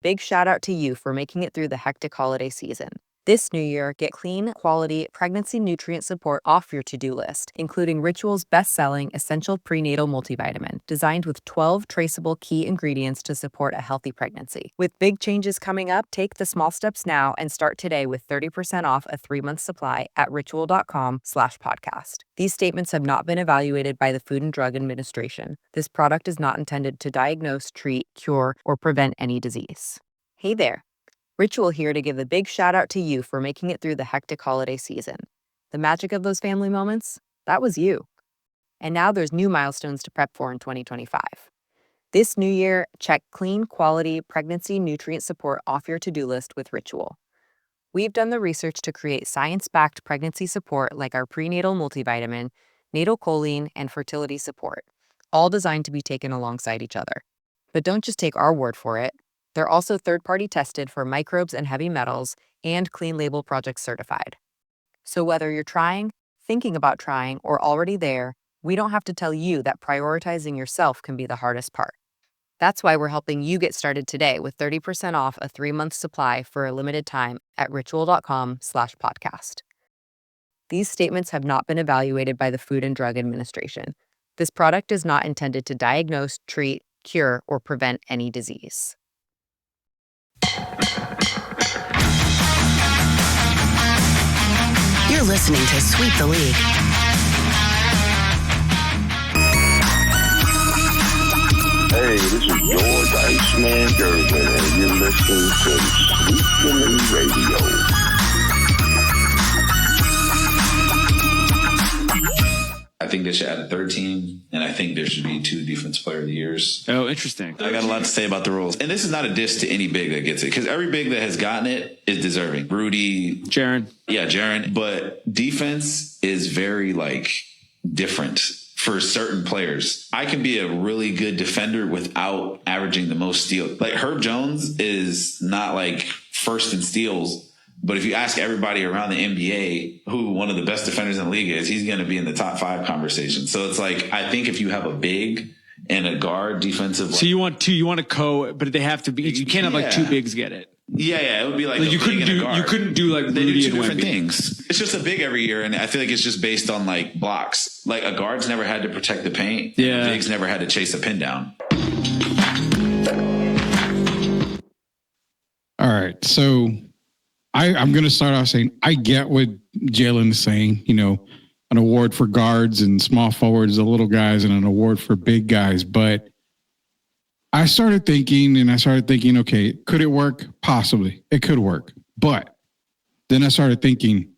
Big shout out to you for making it through the hectic holiday season. This new year, get clean, quality, pregnancy nutrient support off your to-do list, including Ritual's best-selling Essential Prenatal Multivitamin, designed with 12 traceable key ingredients to support a healthy pregnancy. With big changes coming up, take the small steps now and start today with 30% off a 3-month supply at ritual.com/podcast. These statements have not been evaluated by the Food and Drug Administration. This product is not intended to diagnose, treat, cure, or prevent any disease. Hey there. Ritual here to give a big shout out to you for making it through the hectic holiday season. The magic of those family moments, that was you. And now there's new milestones to prep for in 2025. This new year, check clean, quality, pregnancy nutrient support off your to-do list with Ritual. We've done the research to create science-backed pregnancy support like our prenatal multivitamin, natal choline, and fertility support, all designed to be taken alongside each other. But don't just take our word for it. They're also third-party tested for microbes and heavy metals and Clean Label Project certified. So whether you're trying, thinking about trying, or already there, we don't have to tell you that prioritizing yourself can be the hardest part. That's why we're helping you get started today with 30% off a 3-month supply for a limited time at ritual.com/podcast. These statements have not been evaluated by the Food and Drug Administration. This product is not intended to diagnose, treat, cure, or prevent any disease. You're listening to Sweep the League. Hey, this is George Iceman Gervin, and you're listening to Sweep the League Radio. I think they should add a third team, and I think there should be 2 Defensive Player of the Years. Oh, interesting. I got a lot to say about the rules. And this is not a diss to any big that gets it, because every big that has gotten it is deserving. Rudy. Jaren. Yeah, Jaren. But defense is very, different for certain players. I can be a really good defender without averaging the most steals. Like, Herb Jones is not, first in steals. But if you ask everybody around the NBA who one of the best defenders in the league is, he's going to be in the top 5 conversation. So it's I think if you have a big and a guard defensive. So you want but they have to be, you can't have 2 bigs get it. Yeah. It would be you couldn't do they Rudy do 2 different Wemby. things. It's just a big every year. And I feel like it's just based on blocks. A guard's never had to protect the paint. Yeah. And a big's never had to chase a pin down. All right. So I'm going to start off saying I get what Jalen is saying, an award for guards and small forwards, the little guys, and an award for big guys. But I started thinking, okay, could it work? Possibly. It could work. But then I started thinking,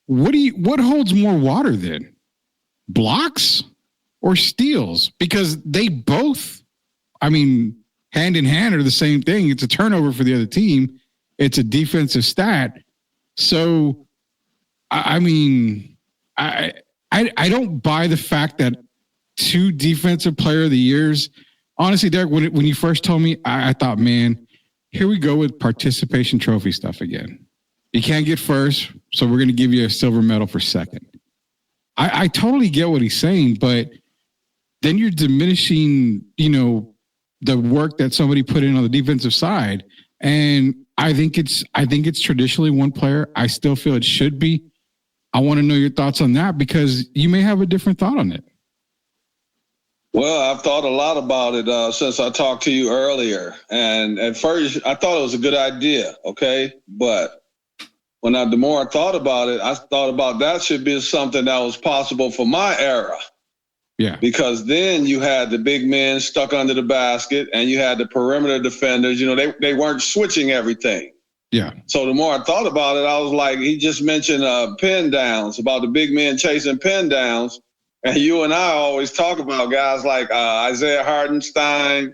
what holds more water then? Blocks or steals? Because they both, hand in hand, are the same thing. It's a turnover for the other team. It's a defensive stat. So, I don't buy the fact that 2 Defensive Player of the Years. Honestly, Derek, when you first told me, I thought, man, here we go with participation trophy stuff again. You can't get first, so we're going to give you a silver medal for second. I totally get what he's saying, but then you're diminishing, the work that somebody put in on the defensive side. And I think it's traditionally one player. I still feel it should be. I want to know your thoughts on that because you may have a different thought on it. Well, I've thought a lot about it since I talked to you earlier. And at first, I thought it was a good idea, okay? But the more I thought about it, I thought about that should be something that was possible for my era. Yeah. Because then you had the big men stuck under the basket and you had the perimeter defenders. They weren't switching everything. Yeah. So the more I thought about it, I was like, he just mentioned pin downs, about the big men chasing pin downs. And you and I always talk about guys like Isaiah Hardenstein.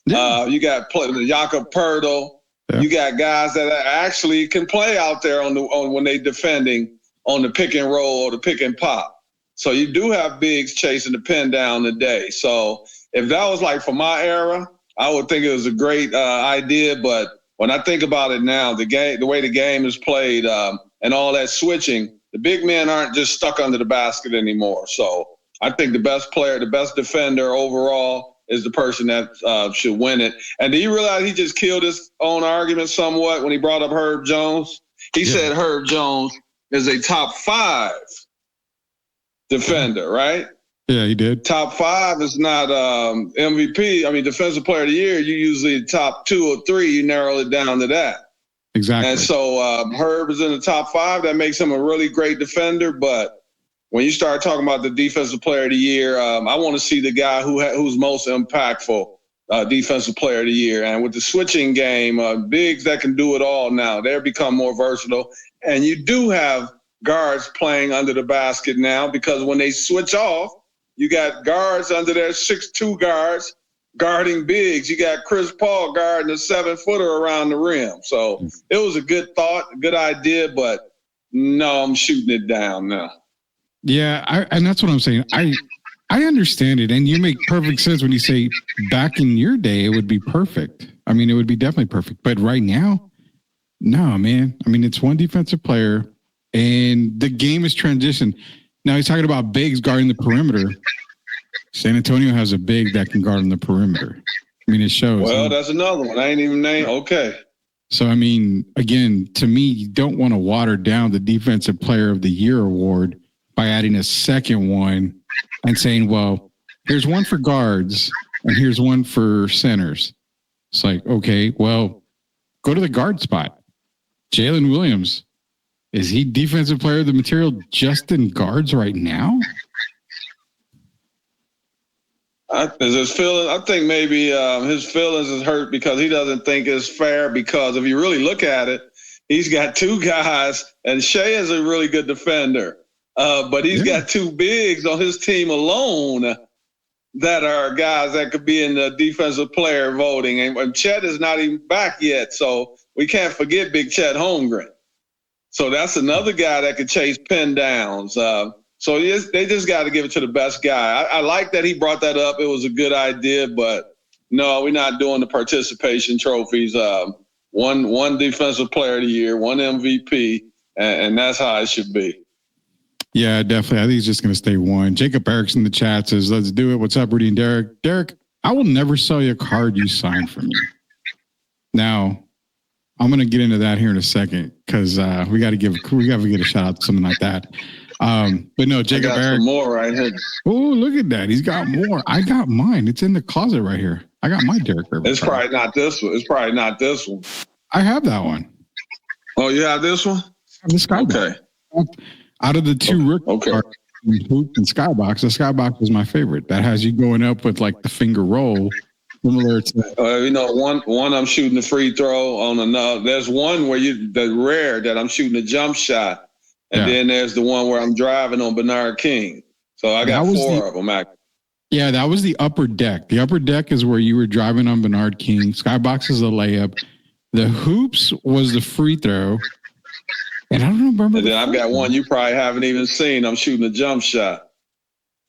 Yeah. You got Jakob Poeltl. Yeah. You got guys that actually can play out there on when they defending on the pick and roll or the pick and pop. So you do have bigs chasing the pin down today. So if that was for my era, I would think it was a great idea. But when I think about it now, the way the game is played and all that switching, the big men aren't just stuck under the basket anymore. So I think the best player, the best defender overall is the person that should win it. And do you realize he just killed his own argument somewhat when he brought up Herb Jones? He said Herb Jones is a top 5 defender, right? Yeah, he did. Top 5 is not MVP. I mean, Defensive Player of the Year, you usually top 2 or 3, you narrow it down to that. Exactly. And so Herb is in the top 5. That makes him a really great defender. But when you start talking about the Defensive Player of the Year, I want to see the guy who's most impactful Defensive Player of the Year. And with the switching game, bigs that can do it all now, they've become more versatile. And you do have guards playing under the basket now because when they switch off, you got guards under there, 6'2" guards guarding bigs. You got Chris Paul guarding a 7-footer around the rim. So it was a good thought, a good idea, but no, I'm shooting it down now. Yeah, and that's what I'm saying. I understand it, and you make perfect sense when you say back in your day it would be perfect. I mean, it would be definitely perfect. But right now, no, man. I mean, it's one defensive player, and the game is transitioned. Now he's talking about bigs guarding the perimeter. San Antonio has a big that can guard on the perimeter. I mean, it shows. Well, that's another one. I ain't even named. Okay. So, I mean, again, to me, you don't want to water down the Defensive Player of the Year award by adding a second one and saying, well, here's one for guards and here's one for centers. It's like, okay, well, go to the guard spot. Jalen Williams, is he Defensive Player of the Material just in guards right now? I think maybe his feelings is hurt because he doesn't think it's fair because if you really look at it, he's got 2 guys, and Shea is a really good defender, but he's got 2 bigs on his team alone that are guys that could be in the defensive player voting. And Chet is not even back yet, so we can't forget Big Chet Holmgren. So that's another guy that could chase pin downs. So they just got to give it to the best guy. I like that he brought that up. It was a good idea, but no, we're not doing the participation trophies. One defensive player of the year, one MVP, and that's how it should be. Yeah, definitely. I think he's just going to stay one. Jacob Erickson in the chat says, let's do it. What's up, Rudy and Derek? Derek, I will never sell you a card you signed for me. Now, I'm going to get into that here in a second because we got to get a shout out to something like that. But no, Jacob Erickson. More right here. Oh, look at that. He's got more. I got mine. It's in the closet right here. I got my Derek Rivers. It's probably not this one. I have that one. Oh, you have this one? I have the Skybox. Okay. Out of the 2 rookie cards, Hoop and Skybox, the Skybox is my favorite. That has you going up with like the finger roll. Similar to one I'm shooting a free throw on another. There's one where the rare that I'm shooting a jump shot. And then there's the one where I'm driving on Bernard King. So I got 4 of them, actually. Yeah, that was the upper deck. The upper deck is where you were driving on Bernard King. Skybox is a layup. The hoops was the free throw. And I don't remember. And then I've got one you probably haven't even seen. I'm shooting a jump shot.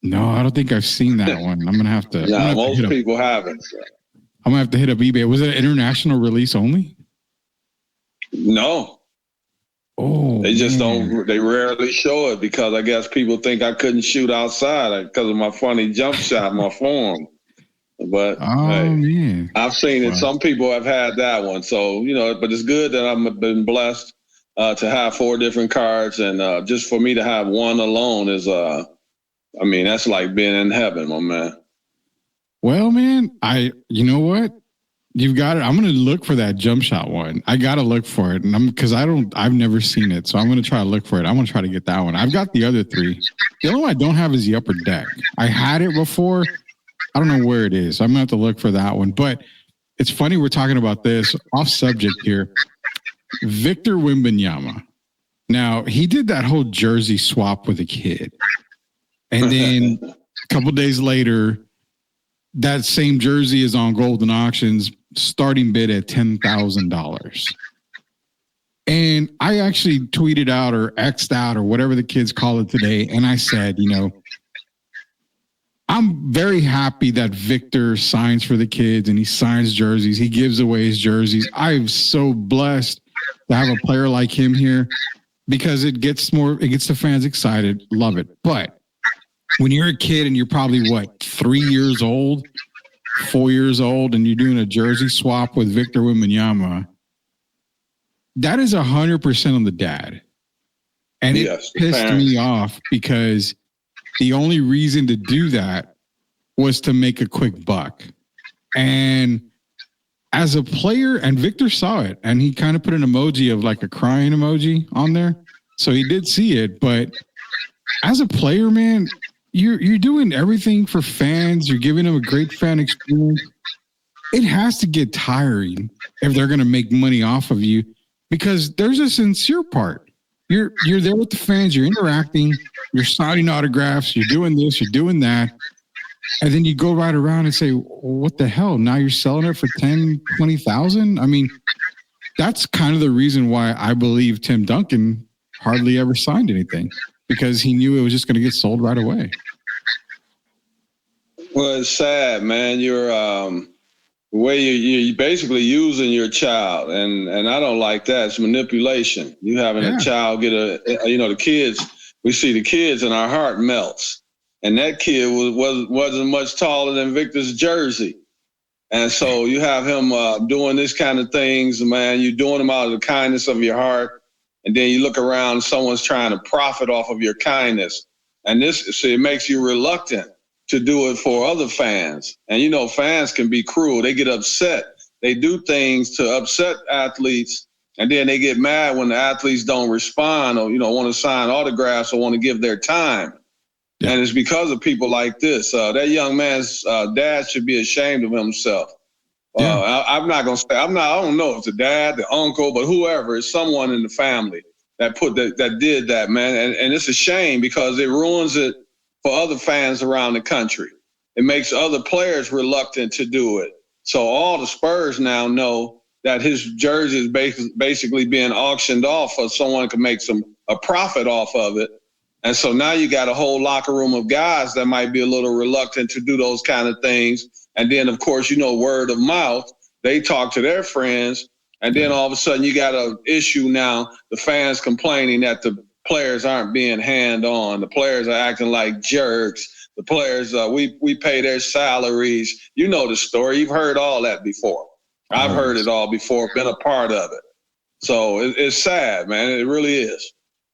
No, I don't think I've seen that one. I'm going to have to. Yeah, most people haven't. So. I'm going to have to hit up eBay. Was it an international release only? No. Oh, they just don't. They rarely show it because I guess people think I couldn't shoot outside because of my funny jump shot, my form. But man, I've seen it. Some people have had that one, so But it's good that I've been blessed to have 4 different cards, and just for me to have one alone is, that's like being in heaven, my man. Well, man, you know what? You've got it. I'm going to look for that jump shot one. I got to look for it. And I've never seen it. So I'm going to try to look for it. I'm going to try to get that one. I've got the other 3. The only one I don't have is the upper deck. I had it before. I don't know where it is. I'm going to have to look for that one. But it's funny we're talking about this off subject here. Victor Wembanyama. Now, he did that whole jersey swap with a kid. And then a couple days later, that same jersey is on Golden Auctions, starting bid at $10,000. And I actually tweeted out or X'd out or whatever the kids call it today. And I said, I'm very happy that Victor signs for the kids and he signs jerseys. He gives away his jerseys. I'm so blessed to have a player like him here because it gets the fans excited. Love it. But when you're a kid and you're probably 3 years old 4 years old and you're doing a jersey swap with Victor Wembanyama, that is 100% on the dad. And it pissed me off because the only reason to do that was to make a quick buck. And as a player, and Victor saw it, and he kind of put an emoji of like a crying emoji on there. So he did see it. But as a player, man, you're doing everything for fans. You're giving them a great fan experience. It has to get tiring if they're going to make money off of you, because there's a sincere part. You're there with the fans. You're interacting. You're signing autographs. You're doing this. You're doing that. And then you go right around and say, what the hell? Now you're selling it for 10, 20,000? I mean, that's kind of the reason why I believe Tim Duncan hardly ever signed anything, because he knew it was just going to get sold right away. Well, it's sad, man. You're the way you're basically using your child, and I don't like that. It's manipulation. You having a child get the kids. We see the kids, and our heart melts. And that kid wasn't much taller than Victor's jersey. And so you have him doing this kind of things, man. You're doing them out of the kindness of your heart. And then you look around, someone's trying to profit off of your kindness. And it makes you reluctant to do it for other fans. And, fans can be cruel. They get upset. They do things to upset athletes. And then they get mad when the athletes don't respond or, want to sign autographs or want to give their time. Yeah. And it's because of people like this. That young man's dad should be ashamed of himself. Yeah. I'm not going to say, I don't know if it's the dad, the uncle, but whoever, it's someone in the family that did that, man. And it's a shame because it ruins it for other fans around the country. It makes other players reluctant to do it. So all the Spurs now know that his jersey is basically being auctioned off so someone can make a profit off of it. And so now you got a whole locker room of guys that might be a little reluctant to do those kind of things. And then, of course, word of mouth, they talk to their friends. And then all of a sudden you got an issue now, the fans complaining that the players aren't being hand-on. The players are acting like jerks. The players, we pay their salaries. You know the story. You've heard all that before. I've heard it all before, been a part of it. So it's sad, man. It really is.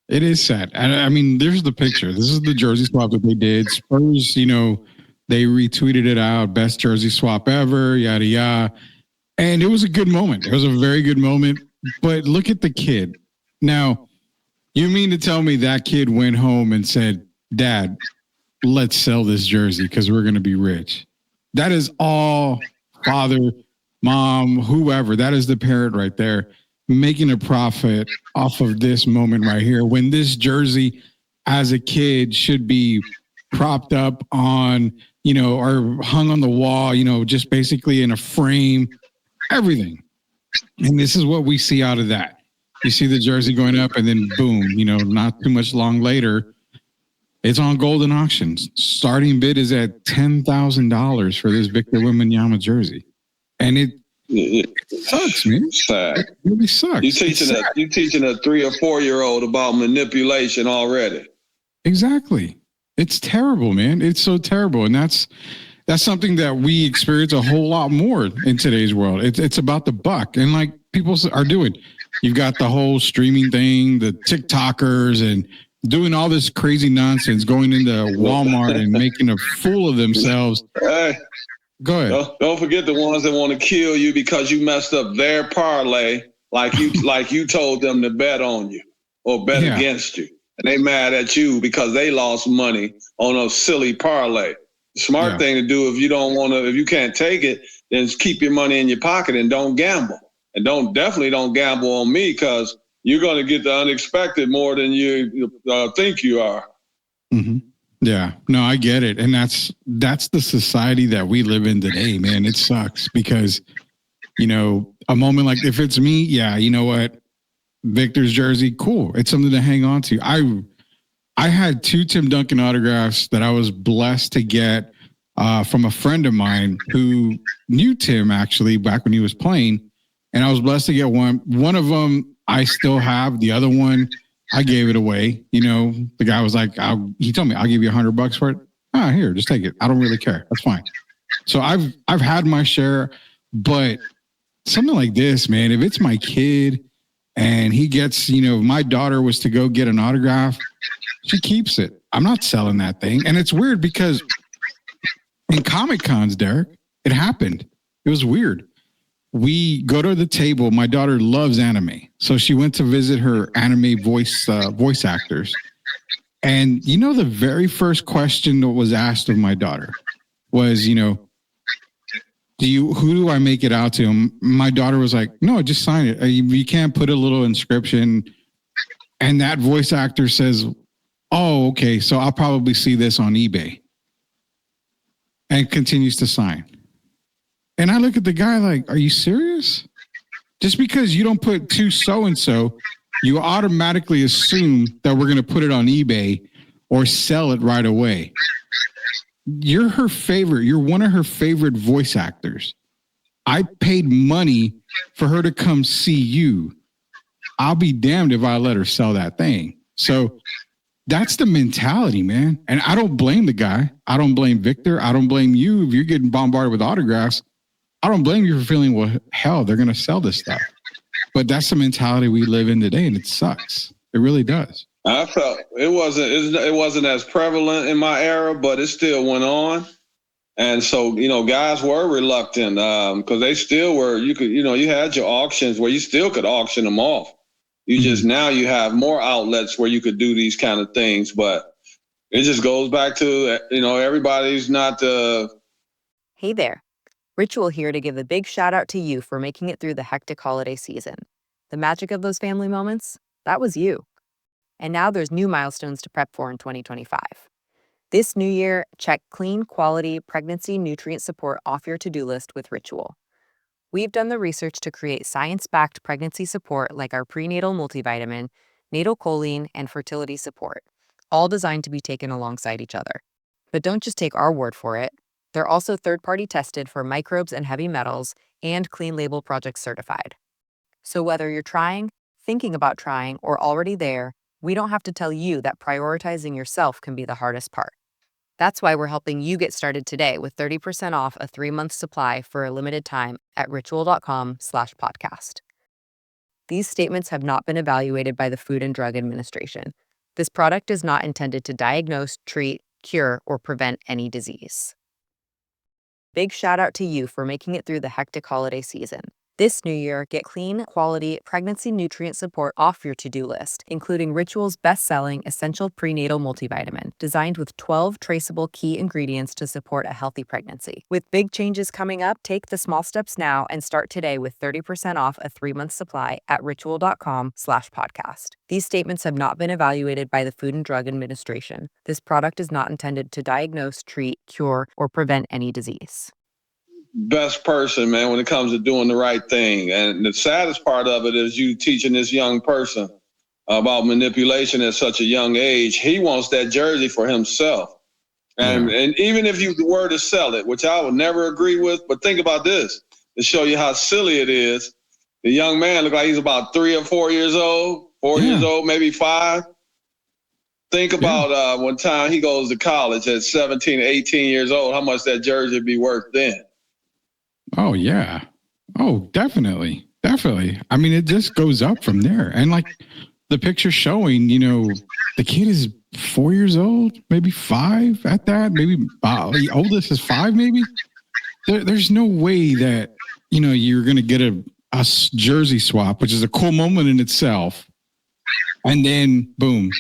It is sad. And I mean, there's the picture. This is the jersey swap that they did. Spurs, they retweeted it out. Best jersey swap ever, yada, yada. And it was a good moment. It was a very good moment. But look at the kid. Now, you mean to tell me that kid went home and said, Dad, let's sell this jersey because we're going to be rich? That is all father, mom, whoever. That is the parent right there, making a profit off of this moment right here, when this jersey as a kid should be propped up on, or hung on the wall, just basically in a frame, everything. And this is what we see out of that. You see the jersey going up and then boom, not too much long later, it's on Golden Auctions. Starting bid is at $10,000 for this Victor Wembanyama jersey. And it sucks, man. Sad. It really sucks. You teaching a 3 or 4 year old about manipulation already. Exactly. It's terrible, man. It's so terrible. And that's something that we experience a whole lot more in today's world. It's about the buck. And like people are doing, you've got the whole streaming thing, the TikTokers, and doing all this crazy nonsense, going into Walmart and making a fool of themselves. Hey. Go ahead. Don't forget the ones that want to kill you because you messed up their parlay, like you told them to bet on you or bet against you, and they mad at you because they lost money on a silly parlay. Smart thing to do if you can't take it, then keep your money in your pocket and don't gamble, and definitely don't gamble on me because you're going to get the unexpected more than you think you are. Mm-hmm. Yeah, no, I get it. And that's the society that we live in today, man. It sucks because, a moment like, if it's me, you know what? Victor's jersey, cool. It's something to hang on to. I had 2 Tim Duncan autographs that I was blessed to get from a friend of mine who knew Tim actually back when he was playing. And I was blessed to get one. One of them I still have. The other one, I gave it away. The guy was like, he told me, I'll give you $100 for it. Here, just take it. I don't really care. That's fine. So I've had my share, but something like this, man, if it's my kid and he gets, my daughter was to go get an autograph, she keeps it. I'm not selling that thing. And it's weird because in Comic Cons, Derek, it happened. It was weird. We go to the table. My daughter loves anime. So she went to visit her anime voice actors. And the very first question that was asked of my daughter was, who do I make it out to? And my daughter was like, no, just sign it. You can't put a little inscription. And that voice actor says, oh, okay, so I'll probably see this on eBay. And continues to sign. And I look at the guy like, are you serious? Just because you don't put to so-and-so, you automatically assume that we're going to put it on eBay or sell it right away. You're her favorite. You're one of her favorite voice actors. I paid money for her to come see you. I'll be damned if I let her sell that thing. So that's the mentality, man. And I don't blame the guy. I don't blame Victor. I don't blame you if you're getting bombarded with autographs. I don't blame you for feeling, well, hell, they're going to sell this stuff. But that's the mentality we live in today, and it sucks. It really does. I felt it wasn't as prevalent in my era, but it still went on. And so, guys were reluctant because they still were. You had your auctions where you still could auction them off. Now you have more outlets where you could do these kind of things, but it just goes back to, everybody's not Hey there. Ritual here to give a big shout out to you for making it through the hectic holiday season. The magic of those family moments, that was you. And now there's new milestones to prep for in 2025. This new year, check clean, quality, pregnancy nutrient support off your to-do list with Ritual. We've done the research to create science-backed pregnancy support like our prenatal multivitamin, natal choline, and fertility support, all designed to be taken alongside each other. But don't just take our word for it. They're also third-party tested for microbes and heavy metals and Clean Label Project certified. So whether you're trying, thinking about trying, or already there, we don't have to tell you that prioritizing yourself can be the hardest part. That's why we're helping you get started today with 30% off a 3-month supply for a limited time at ritual.com/podcast. These statements have not been evaluated by the Food and Drug Administration. This product is not intended to diagnose, treat, cure, or prevent any disease. Big shout out to you for making it through the hectic holiday season. This new year, get clean, quality, pregnancy nutrient support off your to-do list, including Ritual's best-selling Essential Prenatal Multivitamin, designed with 12 traceable key ingredients to support a healthy pregnancy. With big changes coming up, take the small steps now and start today with 30% off a 3-month supply at ritual.com/podcast. These statements have not been evaluated by the Food and Drug Administration. This product is not intended to diagnose, treat, cure, or prevent any disease. Best person, man, when it comes to doing the right thing. And the saddest part of it is you teaching this young person about manipulation at such a young age. He wants that jersey for himself. And even if you were to sell it, which I would never agree with, but think about this to show you how silly it is. The young man looked like he's about 3 or 4 years old, 4 years old, maybe 5. Think about one time he goes to college at 17, 18 years old, how much that jersey would be worth then. Oh, yeah. Oh, definitely. Definitely. I mean, it just goes up from there. And like the picture showing, the kid is 4 years old, maybe 5 at that. Maybe the oldest is 5, maybe. There's no way that, you're going to get a jersey swap, which is a cool moment in itself. And then, boom,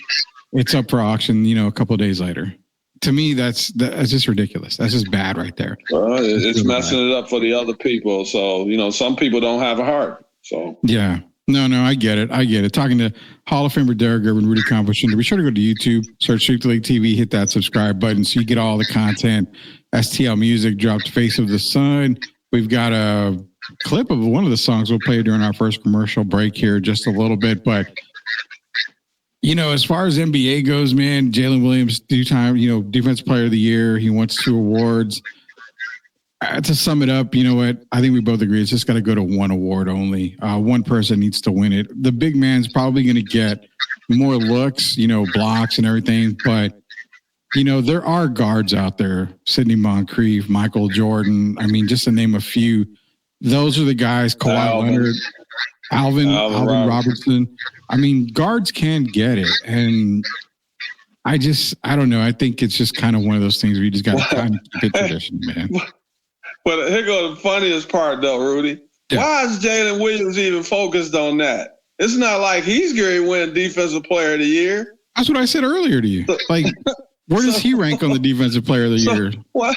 it's up for auction, a couple of days later. To me, that's just ridiculous. That's just bad right there. Well, it's really messing it up for the other people. So, some people don't have a heart. So yeah. No, I get it. Talking to Hall of Famer Derek Gervin, Rudy Composition. Be sure to go to YouTube, search Shoot the League TV, hit that subscribe button so you get all the content. STL Music dropped Face of the Sun. We've got a clip of one of the songs we'll play during our first commercial break here, just a little bit, but as far as NBA goes, man, Jalen Williams, 2-time, Defensive Player of the Year. He wants 2 awards. To sum it up, you know what? I think we both agree it's just got to go to one award only. One person needs to win it. The big man's probably going to get more looks, blocks and everything. But there are guards out there, Sidney Moncrief, Michael Jordan. I mean, just to name a few, those are the guys, Kawhi Leonard, Alvin Robertson. I mean, guards can get it. And I don't know. I think it's just kind of one of those things where you just got to kind of keep it tradition, man. But here goes the funniest part, though, Rudy. Yeah. Why is Jalen Williams even focused on that? It's not like he's going to win Defensive Player of the Year. That's what I said earlier to you. Like, where does he rank on the Defensive Player of the Year? Why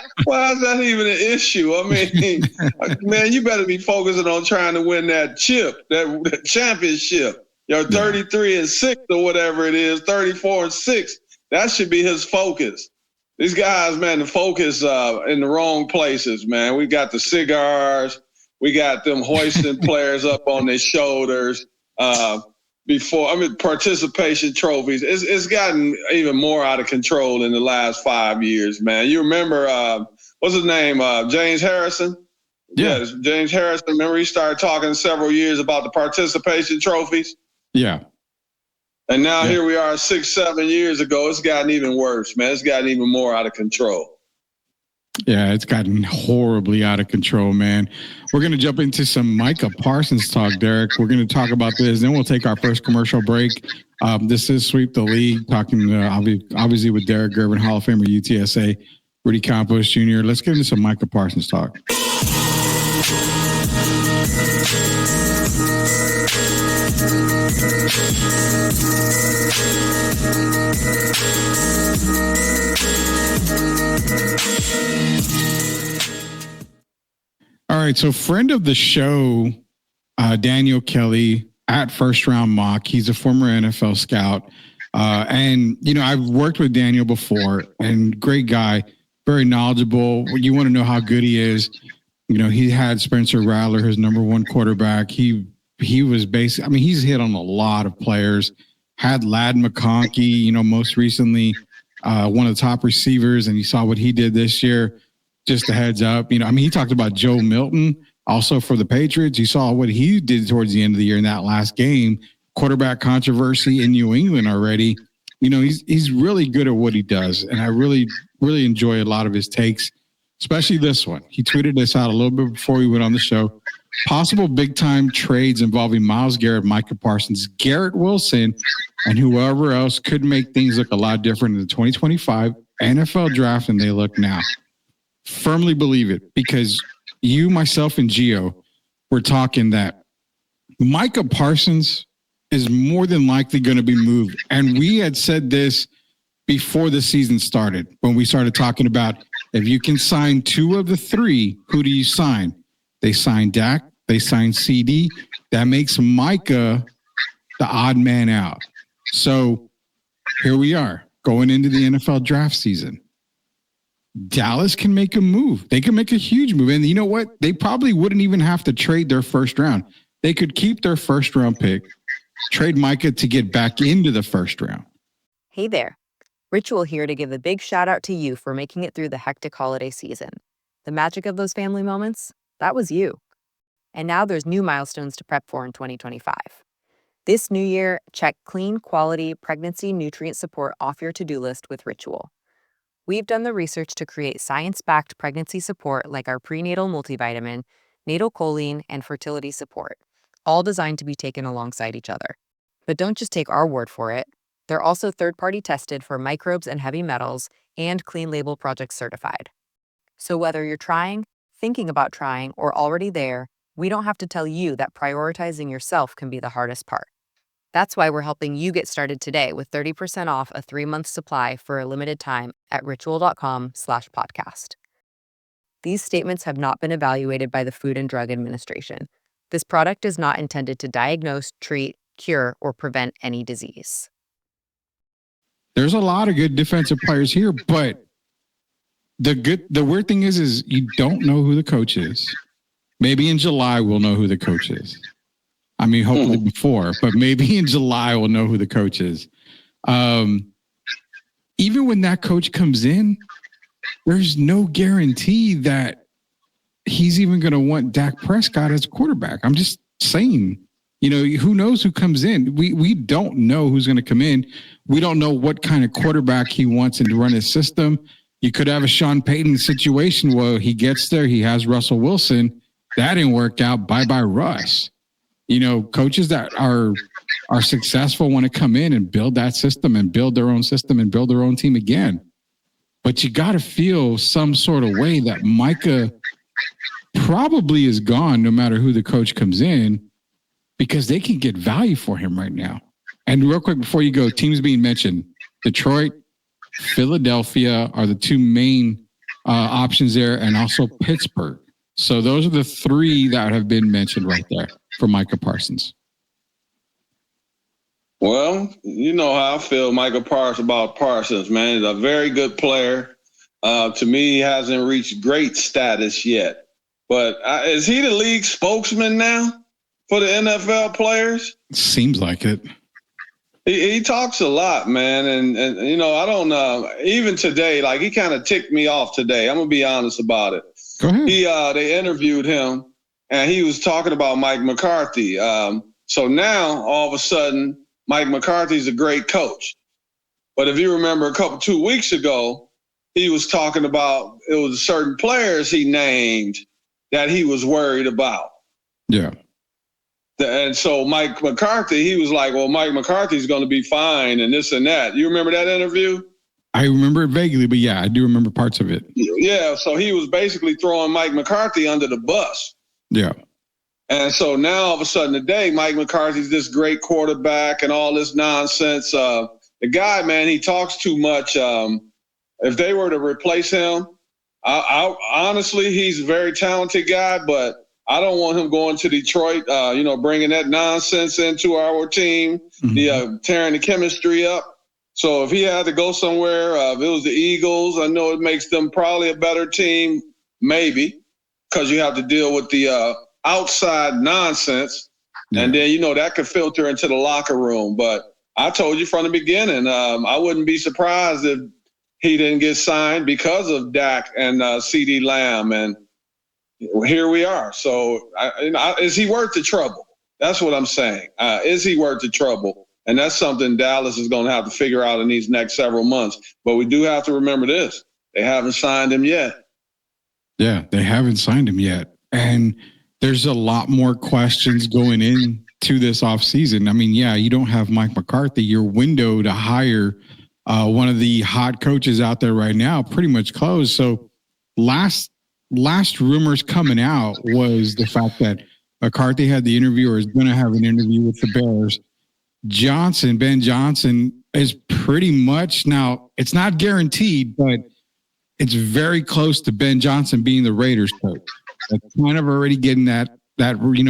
is that even an issue? I mean, man, you better be focusing on trying to win that chip, that championship. 33-6 or whatever it is, 34-6. That should be his focus. These guys, man, the focus in the wrong places, man. We got the cigars. We got them hoisting players up on their shoulders. Participation trophies. It's gotten even more out of control in the last 5 years, man. You remember, what's his name? James Harrison? Yeah. Yes, James Harrison. Remember he started talking several years about the participation trophies? Yeah. And now here we are 6-7 years ago. It's gotten even worse, man. It's gotten even more out of control. Yeah, it's gotten horribly out of control, man. We're going to jump into some Micah Parsons talk, Derek. We're going to talk about this. Then we'll take our first commercial break. This is Sweep the League, talking obviously with Derek Gervin, Hall of Famer, UTSA, Rudy Campos Jr. Let's get into some Micah Parsons talk. All right, so friend of the show, Daniel Kelly at First Round Mock. He's a former NFL scout. And, I've worked with Daniel before, and great guy, very knowledgeable. You want to know how good he is. He had Spencer Rattler, his number one quarterback. He was basically, he's hit on a lot of players. Had Ladd McConkey, most recently one of the top receivers, and you saw what he did this year. Just a heads up, he talked about Joe Milton also for the Patriots. You saw what he did towards the end of the year in that last game, quarterback controversy in New England already. He's really good at what he does. And I really, really enjoy a lot of his takes, especially this one. He tweeted this out a little bit before we went on the show. Possible big time trades involving Myles Garrett, Micah Parsons, Garrett Wilson, and whoever else could make things look a lot different in the 2025 NFL draft than they look now. Firmly believe it, because you, myself, and Gio were talking that Micah Parsons is more than likely going to be moved. And we had said this before the season started, when we started talking about, if you can sign two of the three, who do you sign? They signed Dak, they signed CD. That makes Micah the odd man out. So here we are going into the NFL draft season. Dallas can make a move. They can make a huge move. And you know what? They probably wouldn't even have to trade their first round. They could keep their first round pick, trade Micah to get back into the first round. Hey there. Ritual here to give a big shout out to you for making it through the hectic holiday season. The magic of those family moments, that was you. And now there's new milestones to prep for in 2025. This new year, check clean, quality, pregnancy nutrient support off your to-do list with Ritual. We've done the research to create science-backed pregnancy support like our prenatal multivitamin, natal choline, and fertility support, all designed to be taken alongside each other. But don't just take our word for it. They're also third-party tested for microbes and heavy metals and Clean Label Project certified. So whether you're trying, thinking about trying, or already there, we don't have to tell you that prioritizing yourself can be the hardest part. That's why we're helping you get started today with 30% off a 3-month supply for a limited time at ritual.com/podcast. These statements have not been evaluated by the Food and Drug Administration. This product is not intended to diagnose, treat, cure, or prevent any disease. There's a lot of good defensive players here, but the weird thing is you don't know who the coach is. Maybe in July we'll know who the coach is. Hopefully before, but maybe in July we'll know who the coach is. Even when that coach comes in, there's no guarantee that he's even going to want Dak Prescott as a quarterback. I'm just saying, Who knows who comes in? We don't know who's going to come in. We don't know what kind of quarterback he wants to run his system. You could have a Sean Payton situation where he gets there, he has Russell Wilson. That didn't work out. Bye-bye, Russ. Coaches that are successful want to come in and build that system and build their own system and build their own team again. But you got to feel some sort of way that Micah probably is gone no matter who the coach comes in, because they can get value for him right now. And real quick, before you go, teams being mentioned, Detroit, Philadelphia are the two main options there, and also Pittsburgh. So those are the three that have been mentioned right there for Micah Parsons. Well, you know how I feel about Parsons, man. He's a very good player. To me, he hasn't reached great status yet. But is he the league spokesman now for the NFL players? Seems like it. He talks a lot, man. And I don't know. Even today, like, he kind of ticked me off today. I'm going to be honest about it. Go ahead. They interviewed him, and he was talking about Mike McCarthy. So now, all of a sudden, Mike McCarthy's a great coach. But if you remember 2 weeks ago, he was talking about it was certain players he named that he was worried about. Yeah. And so Mike McCarthy, he was like, well, Mike McCarthy's going to be fine and this and that. You remember that interview? I remember it vaguely, but yeah, I do remember parts of it. Yeah, so he was basically throwing Mike McCarthy under the bus. Yeah. And so now all of a sudden today, Mike McCarthy's this great quarterback and all this nonsense. The guy, man, he talks too much. If they were to replace him, I honestly, he's a very talented guy, but I don't want him going to Detroit, bringing that nonsense into our team, tearing the chemistry up. So if he had to go somewhere, if it was the Eagles, I know it makes them probably a better team, maybe, because you have to deal with the outside nonsense. Yeah. And then, that could filter into the locker room. But I told you from the beginning, I wouldn't be surprised if he didn't get signed because of Dak and CD Lamb. And here we are. So is he worth the trouble? That's what I'm saying. Is he worth the trouble? And that's something Dallas is going to have to figure out in these next several months. But we do have to remember this. They haven't signed him yet. Yeah, they haven't signed him yet. And there's a lot more questions going into this offseason. I mean, yeah, you don't have Mike McCarthy. Your window to hire one of the hot coaches out there right now pretty much closed. So last rumors coming out was the fact that McCarthy had the interview or is going to have an interview with the Bears. Ben Johnson is pretty much, now it's not guaranteed, but it's very close to Ben Johnson being the Raiders coach. It's kind of already getting that wave's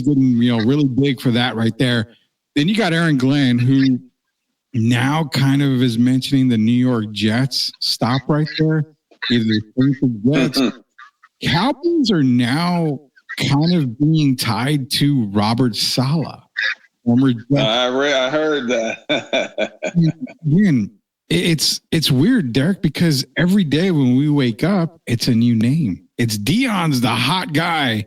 getting, really big for that right there. Then you got Aaron Glenn, who now kind of is mentioning the New York Jets. Stop right there. Either the Jets. Cowboys are now kind of being tied to Robert Saleh. I heard that. Again, it's weird, Derek, because every day when we wake up, it's a new name. It's Dion's the hot guy.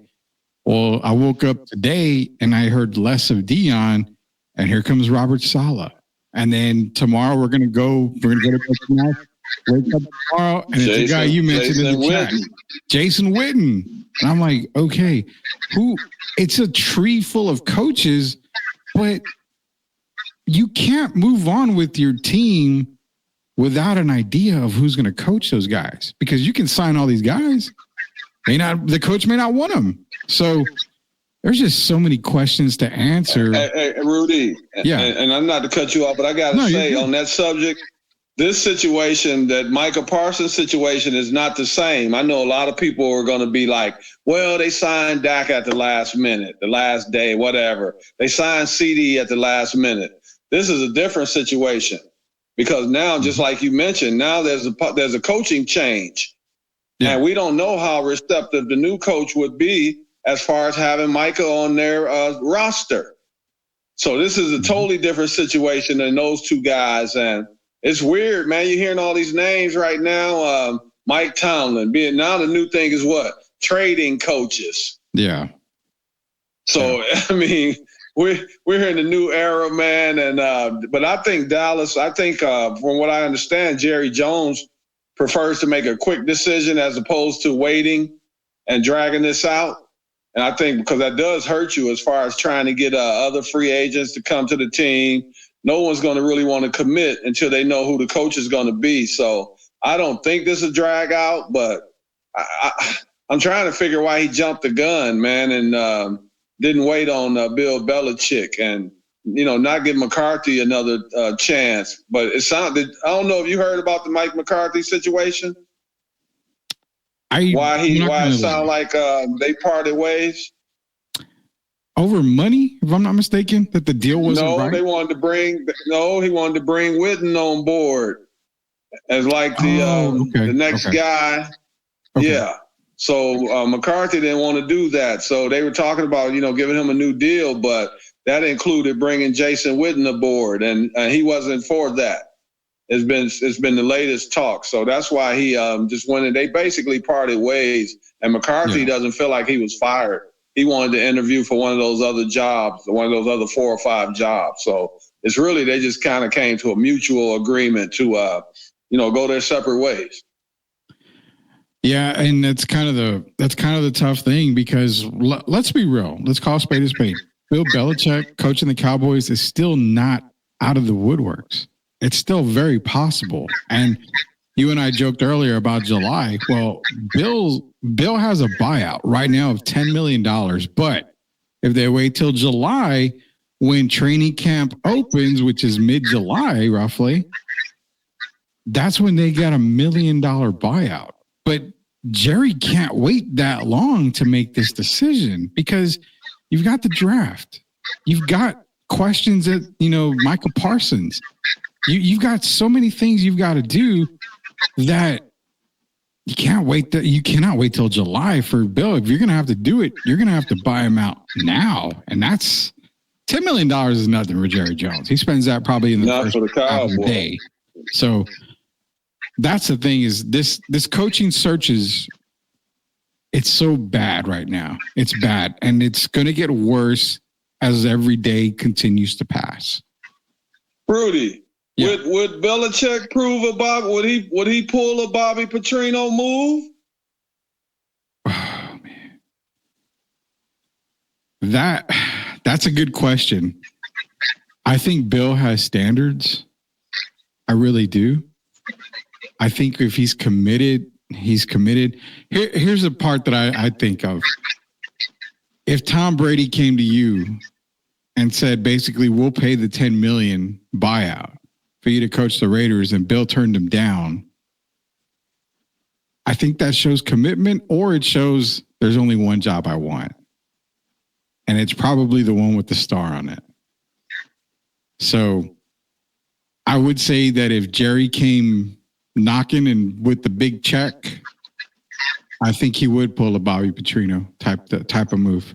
Well, I woke up today and I heard less of Dion, and here comes Robert Saleh. And then tomorrow we're gonna go to bed tonight. Wake up tomorrow, and it's the guy you mentioned in the chat, Jason Witten. And I'm like, okay, it's a tree full of coaches, but you can't move on with your team without an idea of who's going to coach those guys, because you can sign all these guys. The coach may not want them. So there's just so many questions to answer. Hey, Rudy, yeah. And I'm not to cut you off, but I got to say on that subject, this situation, that Micah Parsons situation, is not the same. I know a lot of people are going to be like, well, they signed Dak at the last minute, the last day, whatever. They signed CD at the last minute. This is a different situation because now, just like you mentioned, now there's a coaching change. Yeah. And we don't know how receptive the new coach would be as far as having Micah on their roster. So this is a totally different situation than those two guys. And it's weird, man. You're hearing all these names right now. Mike Tomlin. Now the new thing is what? Trading coaches. Yeah. So, I mean, we're in a new era, man. And but I think Dallas, from what I understand, Jerry Jones prefers to make a quick decision as opposed to waiting and dragging this out. And I think because that does hurt you as far as trying to get other free agents to come to the team. No one's going to really want to commit until they know who the coach is going to be. So I don't think this will drag out, but I'm trying to figure why he jumped the gun, man, and didn't wait on Bill Belichick and, not give McCarthy another chance. But it sounded, I don't know if you heard about the Mike McCarthy situation. Why it sounded like they parted ways? Over money, if I'm not mistaken, that the deal wasn't right? He wanted to bring Witten on board as like the next guy. Okay. Yeah. So McCarthy didn't want to do that. So they were talking about, giving him a new deal, but that included bringing Jason Witten aboard, and he wasn't for that. It's been the latest talk. So that's why he just went in. They basically parted ways, and McCarthy doesn't feel like he was fired. He wanted to interview for one of those other jobs, one of those other 4 or 5 jobs. So it's really, they just kind of came to a mutual agreement to, go their separate ways. Yeah, and that's kind of the tough thing because let's be real. Let's call a spade a spade. Bill Belichick coaching the Cowboys is still not out of the woodworks. It's still very possible. And you and I joked earlier about July. Well, Bill has a buyout right now of $10 million. But if they wait till July, when training camp opens, which is mid-July roughly, that's when they got $1 million buyout. But Jerry can't wait that long to make this decision because you've got the draft. You've got questions at, Micah Parsons. You've got so many things you've got to do that you cannot wait till July for Bill. If you're going to have to do it, you're going to have to buy him out now. And that's $10 million is nothing for Jerry Jones. He spends that probably in the first half of the day. So that's the thing is this coaching search it's so bad right now. It's bad. And it's going to get worse as every day continues to pass. Rudy. Yeah. Would Belichick prove a Bob? Would he pull a Bobby Petrino move? Oh man, that's a good question. I think Bill has standards. I really do. I think if he's committed, he's committed. Here's the part that I think of. If Tom Brady came to you and said, basically, we'll pay the $10 million buyout for you to coach the Raiders, and Bill turned him down, I think that shows commitment, or it shows there's only one job I want. And it's probably the one with the star on it. So I would say that if Jerry came knocking and with the big check, I think he would pull a Bobby Petrino type of move.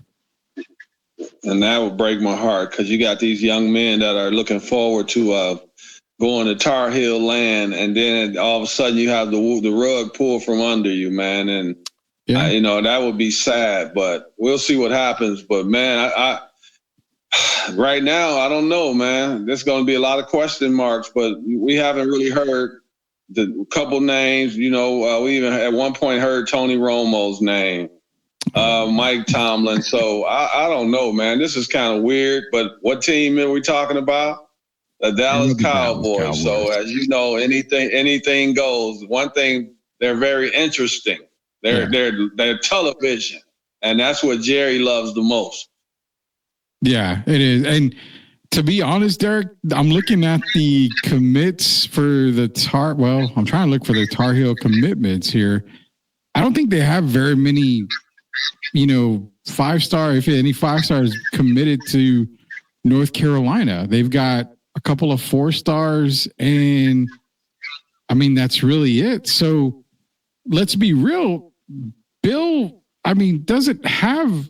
And that would break my heart because you got these young men that are looking forward to going to Tar Heel land, and then all of a sudden you have the rug pulled from under you, man. And, that would be sad, but we'll see what happens. But, man, I right now, I don't know, man. There's going to be a lot of question marks, but we haven't really heard the couple names. We even at one point heard Tony Romo's name, Mike Tomlin. So I don't know, man. This is kind of weird, but what team are we talking about? The Dallas Cowboys. So as you know, anything goes. One thing, they're very interesting. They're television, and that's what Jerry loves the most. Yeah, it is. And to be honest, Derek, I'm looking at the commits for the I'm trying to look for the Tar Heel commitments here. I don't think they have very many, 5-star, if any 5-stars committed to North Carolina. They've got a couple of 4-stars, and I mean, that's really it. So let's be real. Bill, doesn't have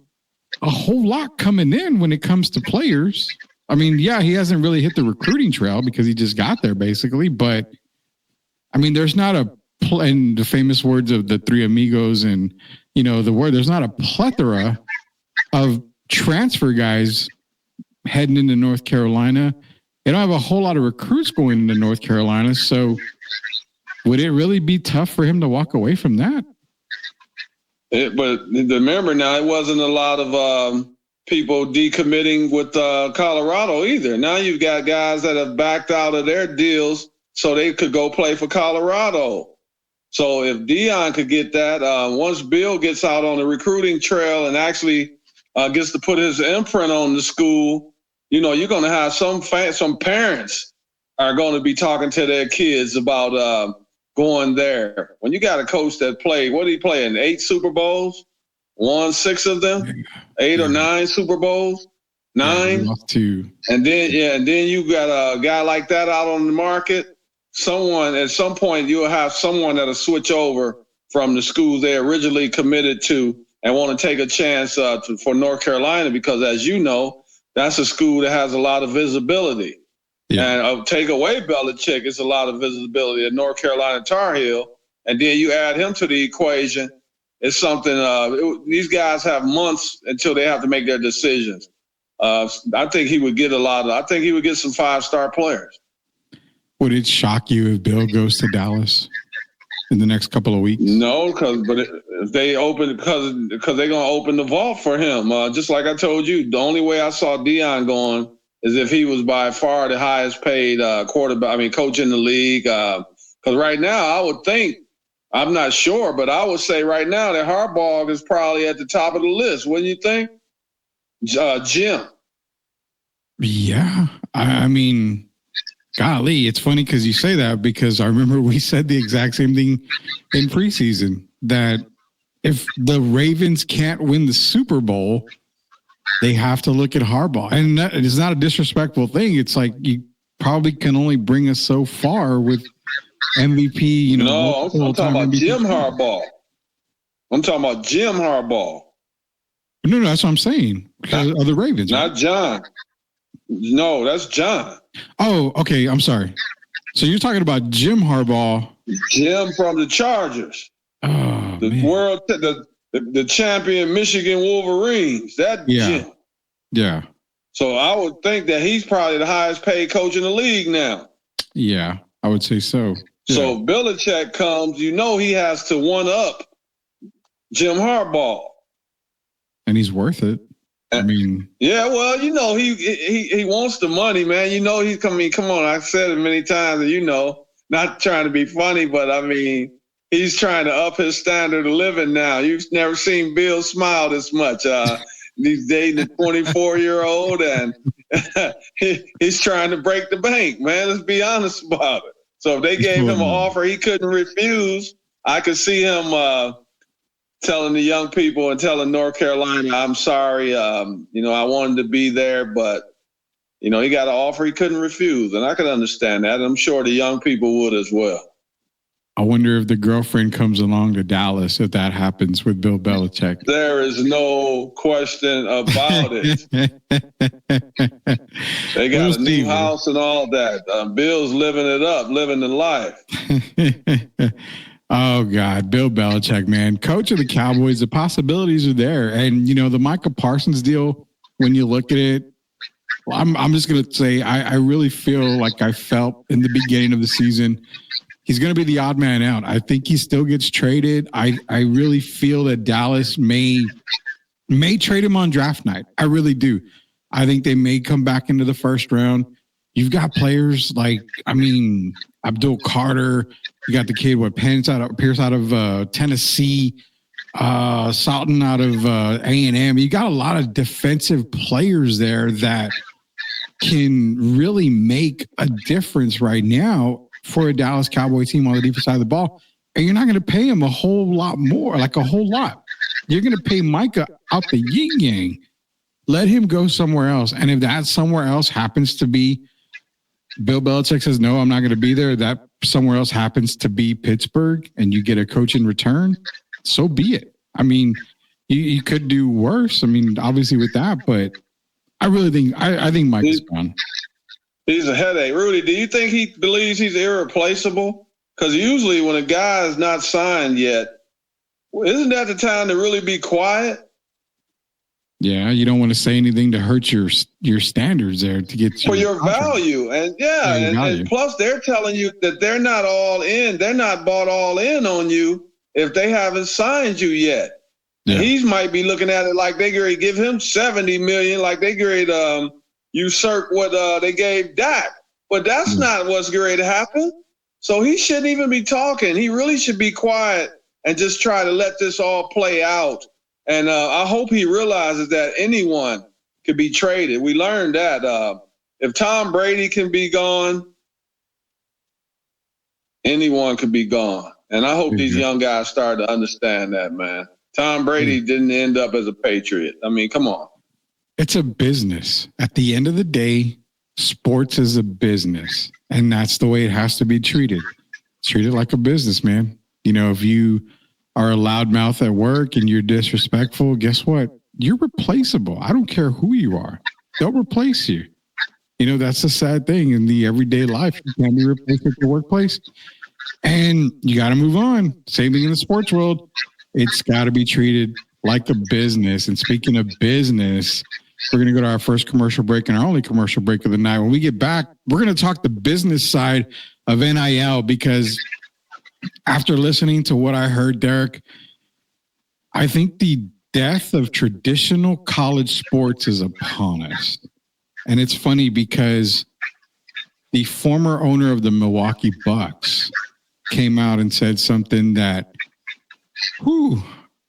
a whole lot coming in when it comes to players. I mean, yeah, he hasn't really hit the recruiting trail because he just got there basically, but there's not in the famous words of the Three Amigos and, there's not a plethora of transfer guys heading into North Carolina. They don't have a whole lot of recruits going into North Carolina. So would it really be tough for him to walk away from that? But remember now, it wasn't a lot of people decommitting with Colorado either. Now you've got guys that have backed out of their deals so they could go play for Colorado. So if Deion could get that, once Bill gets out on the recruiting trail and actually gets to put his imprint on the school, you know, you're going to have some parents are going to be talking to their kids about going there. When you got a coach that played, what did he play in? 8 Super Bowls? Won 6 of them? 8 or 9 Super Bowls? 9? And then you got a guy like that out on the market. Someone at some point you'll have someone that'll switch over from the schools they originally committed to and want to take a chance for North Carolina, because as you know, that's a school that has a lot of visibility. Yeah. And take away Belichick, it's a lot of visibility at North Carolina Tar Heel. And then you add him to the equation. It's something, these guys have months until they have to make their decisions. I think he would get I think he would get some 5-star players. Would it shock you if Bill goes to Dallas in the next couple of weeks? No, if they open, because they're going to open the vault for him. Just like I told you, the only way I saw Deion going is if he was by far the highest paid coach in the league. Because right now, I would think, I'm not sure, but I would say right now that Harbaugh is probably at the top of the list. Wouldn't you think? Jim. Yeah. I mean, golly, it's funny because you say that, because I remember we said the exact same thing in preseason, that if the Ravens can't win the Super Bowl, they have to look at Harbaugh. And it's not a disrespectful thing. It's like you probably can only bring us so far with MVP. No, I'm talking about MVP. Jim Harbaugh. I'm talking about Jim Harbaugh. No, that's what I'm saying. Because of the Ravens. Not John. No, that's John. Oh, okay. I'm sorry. So you're talking about Jim Harbaugh. Jim from the Chargers. Oh, the champion Michigan Wolverines. Jim. Yeah. So I would think that he's probably the highest paid coach in the league now. Yeah, I would say so. Yeah. So Belichick comes, he has to one up Jim Harbaugh. And he's worth it. I mean, yeah, well, he wants the money, man. He's coming. Come on, I've said it many times, and not trying to be funny, but I mean, he's trying to up his standard of living now. You've never seen Bill smile this much. He's dating a 24-year-old, and he's trying to break the bank, man. Let's be honest about it. So if they gave him an offer he couldn't refuse, I could see him telling the young people and telling North Carolina, I'm sorry, I wanted to be there, but, he got an offer he couldn't refuse. And I could understand that. And I'm sure the young people would as well. I wonder if the girlfriend comes along to Dallas if that happens with Bill Belichick. There is no question about it. They got a new house and all that. Bill's living it up, living the life. Oh, God, Bill Belichick, man. Coach of the Cowboys, the possibilities are there. And, the Micah Parsons deal, when you look at it, I'm just going to say I really feel like I felt in the beginning of the season, he's going to be the odd man out. I think he still gets traded. I really feel that Dallas may trade him on draft night. I really do. I think they may come back into the first round. You've got players like, Abdul Carter. You got the kid Pierce out of Tennessee, Salton out of A&M. You got a lot of defensive players there that can really make a difference right now for a Dallas Cowboy team on the defensive side of the ball. And you're not going to pay him a whole lot more, like a whole lot. You're going to pay Micah out the yin-yang. Let him go somewhere else. And if that somewhere else happens to be Bill Belichick says, no, I'm not going to be there, that somewhere else happens to be Pittsburgh, and you get a coach in return, so be it. You could do worse. Obviously with that, but I really think, I think Mike is gone. He's a headache. Rudy, do you think he believes he's irreplaceable? Because usually when a guy is not signed yet, isn't that the time to really be quiet? Yeah, you don't want to say anything to hurt your standards there to get for your value. And and plus they're telling you that they're not all in. They're not bought all in on you if they haven't signed you yet. Yeah. He might be looking at it like they going to give him $70 million, like they going to usurp what they gave Dak. But that's not what's going to happen. So he shouldn't even be talking. He really should be quiet and just try to let this all play out. And I hope he realizes that anyone could be traded. We learned that if Tom Brady can be gone, anyone could be gone. And I hope these young guys start to understand that, man. Tom Brady didn't end up as a Patriot. I mean, come on. It's a business. At the end of the day, sports is a business. And that's the way it has to be treated. Treat it like a business, man. You know, if you are a loudmouth at work and you're disrespectful, guess what? You're replaceable. I don't care who you are. They'll replace you. You know, that's the sad thing in the everyday life. You can't be replaced at the workplace. And you got to move on. Same thing in the sports world. It's got to be treated like a business. And speaking of business, we're going to go to our first commercial break and our only commercial break of the night. When we get back, we're going to talk the business side of NIL, because after listening to what I heard, Derek, I think the death of traditional college sports is upon us. And it's funny because the former owner of the Milwaukee Bucks came out and said something that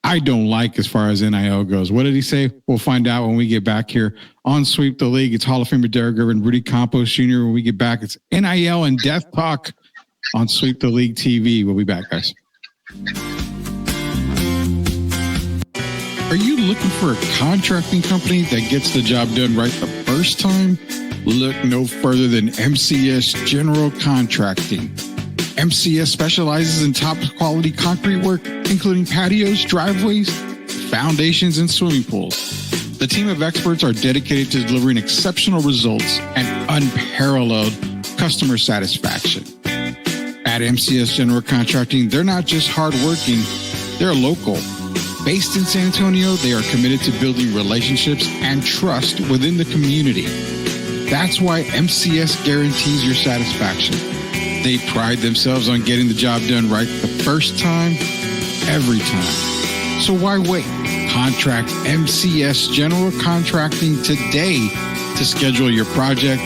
I don't like as far as NIL goes. What did he say? We'll find out when we get back here on Sweep the League. It's Hall of Famer Derek Gervin, Rudy Campos Jr. When we get back, it's NIL and Death Talk on Sweep the League TV. We'll be back, guys. Are you looking for a contracting company that gets the job done right the first time? Look no further than MCS General Contracting. MCS specializes in top quality concrete work, including patios, driveways, foundations, and swimming pools. The team of experts are dedicated to delivering exceptional results and unparalleled customer satisfaction. At MCS General Contracting, they're not just hardworking, they're local. Based in San Antonio, they are committed to building relationships and trust within the community. That's why MCS guarantees your satisfaction. They pride themselves on getting the job done right the first time, every time. So why wait? Contract MCS General Contracting today to schedule your project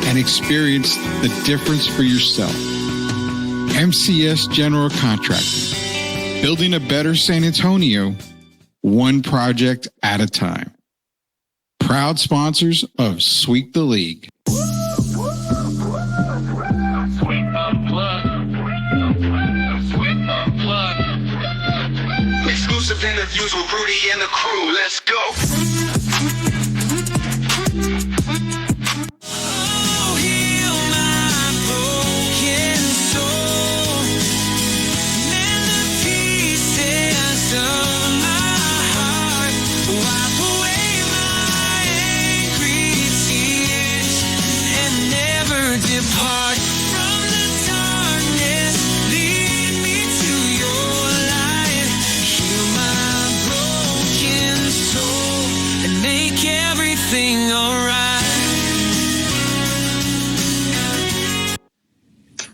and experience the difference for yourself. MCS General Contracting. Building a better San Antonio, one project at a time. Proud sponsors of Sweep the League. Exclusive interviews with Rudy and the crew. Let's go. Oh, heal my broken soul. Mend the pieces of my heart. Wipe away my angry tears and never depart from the darkness. Lead me to your light. Heal my broken soul and make everything alright.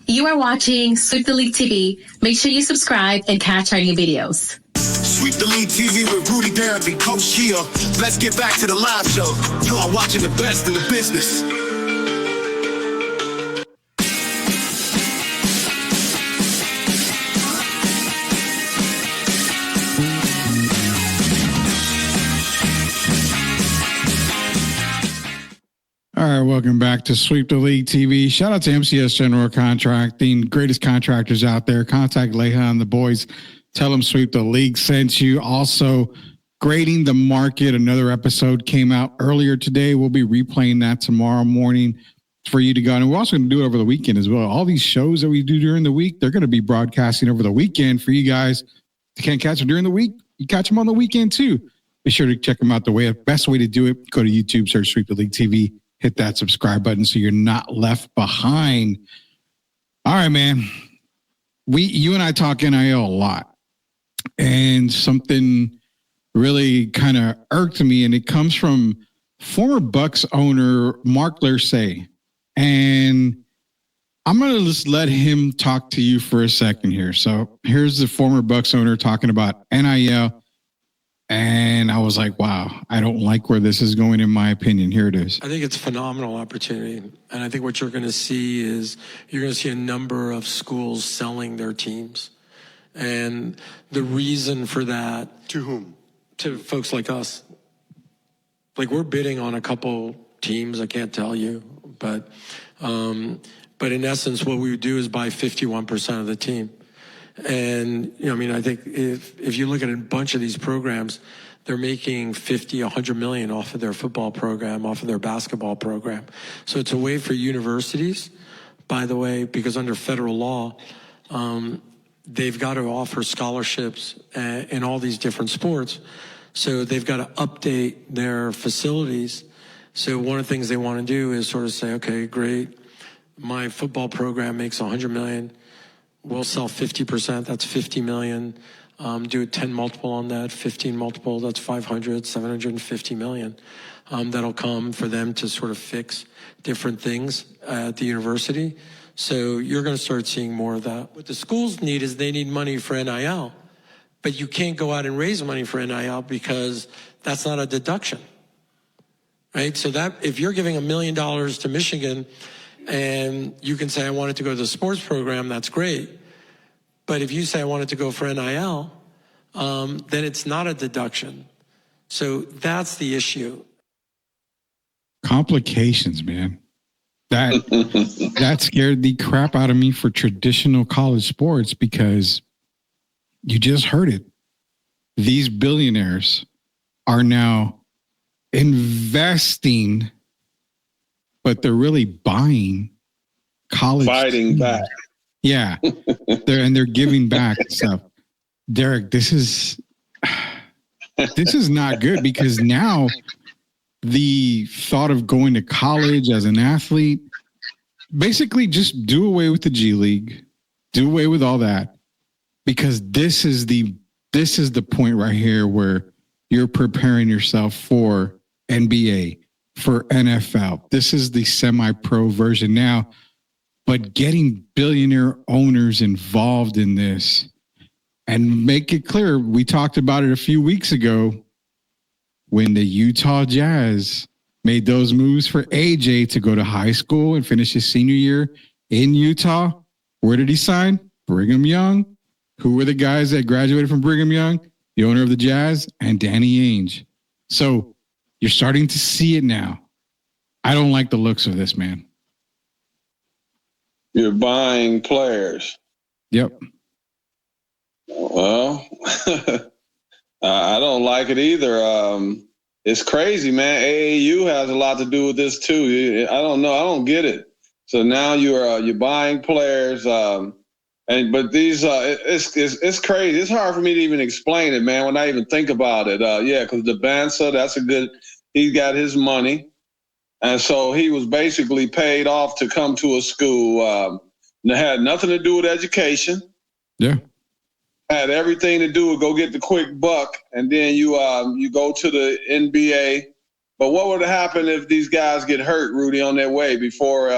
You are watching Sweep the League TV. Make sure you subscribe and catch our new videos. Sweep the League TV with Rudy Derek and Coach Kia. Let's get back to the live show. You are watching the best in the business. All right, welcome back to Sweep the League TV. Shout out to MCS General Contracting, greatest contractors out there. Contact Leha and the boys. Tell them Sweep the League sent you. Also, Grading the Market, another episode came out earlier today. We'll be replaying that tomorrow morning for you to go. And we're also going to do it over the weekend as well. All these shows that we do during the week, they're going to be broadcasting over the weekend for you guys. If you can't catch them during the week, you catch them on the weekend too. Be sure to check them out. The best way to do it, go to YouTube, search Sweep the League TV. Hit that subscribe button so you're not left behind. All right, man. You and I talk NIL a lot. And something really kind of irked me, and it comes from former Bucks owner Mark Lersay. And I'm going to just let him talk to you for a second here. So here's the former Bucks owner talking about NIL. And I was like, wow, I don't like where this is going, in my opinion. Here it is. I think it's a phenomenal opportunity. And I think what you're going to see is you're going to see a number of schools selling their teams. And the reason for that... To whom? To folks like us. Like, we're bidding on a couple teams, I can't tell you. But in essence, what we would do is buy 51% of the team. And, I mean, I think if you look at a bunch of these programs, they're making 50, 100 million off of their football program, off of their basketball program. So it's a way for universities, by the way, because under federal law, they've got to offer scholarships in all these different sports. So they've got to update their facilities. So one of the things they want to do is sort of say, okay, great, my football program makes 100 million. We'll sell 50%, that's 50 million. Do a 10 multiple on that, 15 multiple, that's 500, 750 million. That'll come for them to sort of fix different things at the university. So you're going to start seeing more of that. What the schools need is they need money for NIL. But you can't go out and raise money for NIL because that's not a deduction. Right? So that if you're giving $1 million to Michigan, and you can say, I wanted to go to the sports program, that's great. But if you say, I wanted to go for NIL, then it's not a deduction. So that's the issue. Complications, man. That scared the crap out of me for traditional college sports, because you just heard it. These billionaires are now investing, but they're really buying college. Fighting back. Yeah. they're giving back stuff. Derek, this is not good, because now the thought of going to college as an athlete, basically just do away with the G League, do away with all that, because this is the point right here where you're preparing yourself for NBA, for NFL. This is the semi-pro version now, but getting billionaire owners involved in this, and make it clear, we talked about it a few weeks ago when the Utah Jazz made those moves for AJ to go to high school and finish his senior year in Utah. Where did he sign? Brigham Young. Who were the guys that graduated from Brigham Young? The owner of the Jazz and Danny Ainge. So you're starting to see it now. I don't like the looks of this, man. You're buying players. Yep. Well, I don't like it either. It's crazy, man. AAU has a lot to do with this too. I don't know. I don't get it. So now you're buying players, but these it's crazy. It's hard for me to even explain it, man. When I even think about it, because the Bansa, that's a good. He got his money, and so he was basically paid off to come to a school. That had nothing to do with education. Yeah. Had everything to do with go get the quick buck, and then you go to the NBA. But what would happen if these guys get hurt, Rudy, on their way before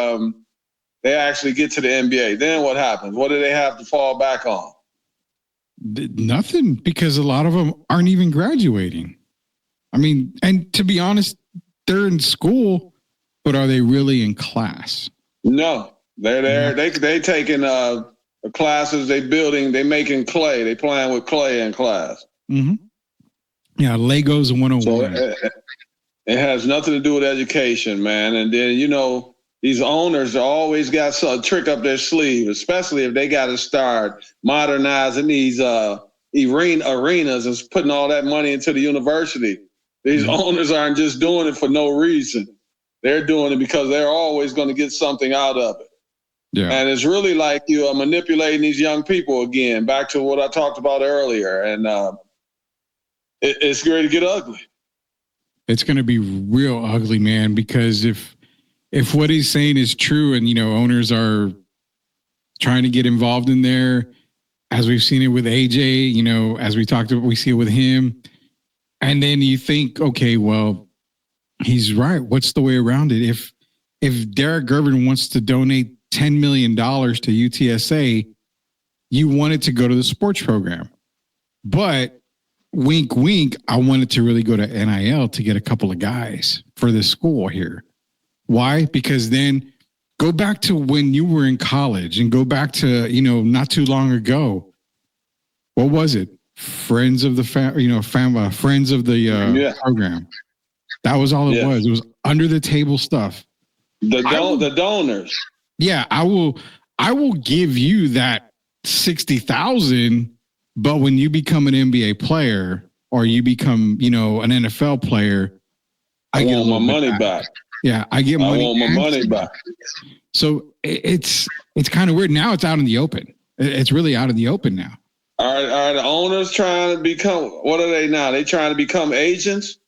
they actually get to the NBA? Then what happens? What do they have to fall back on? Nothing, because a lot of them aren't even graduating. I mean, and to be honest, they're in school, but are they really in class? No, they're there. They taking classes. They making clay. They playing with clay in class. Mm-hmm. Yeah, Legos 101. So it has nothing to do with education, man. And then, these owners always got some trick up their sleeve, especially if they got to start modernizing these arenas and putting all that money into the university. These owners aren't just doing it for no reason. They're doing it because they're always going to get something out of it. Yeah. And it's really like you are manipulating these young people again, back to what I talked about earlier. And it's going to get ugly. It's going to be real ugly, man, because if what he's saying is true and, owners are trying to get involved in there, as we've seen it with AJ, as we talked about, we see it with him. And then you think, okay, well, he's right. What's the way around it? If Derek Gervin wants to donate $10 million to UTSA, you want it to go to the sports program. But wink, wink, I wanted to really go to NIL to get a couple of guys for this school here. Why? Because then go back to when you were in college and go back to, not too long ago. What was it? Friends of the friends of the program. That was all it was. It was under the table stuff. The donors. Yeah, I will give you that 60,000, but when you become an NBA player or you become, an NFL player, I want my money back. Yeah, I want my money back. So it's kind of weird. Now it's out in the open. It's really out in the open now. Are the owners trying to become, what are they now? They trying to become agents?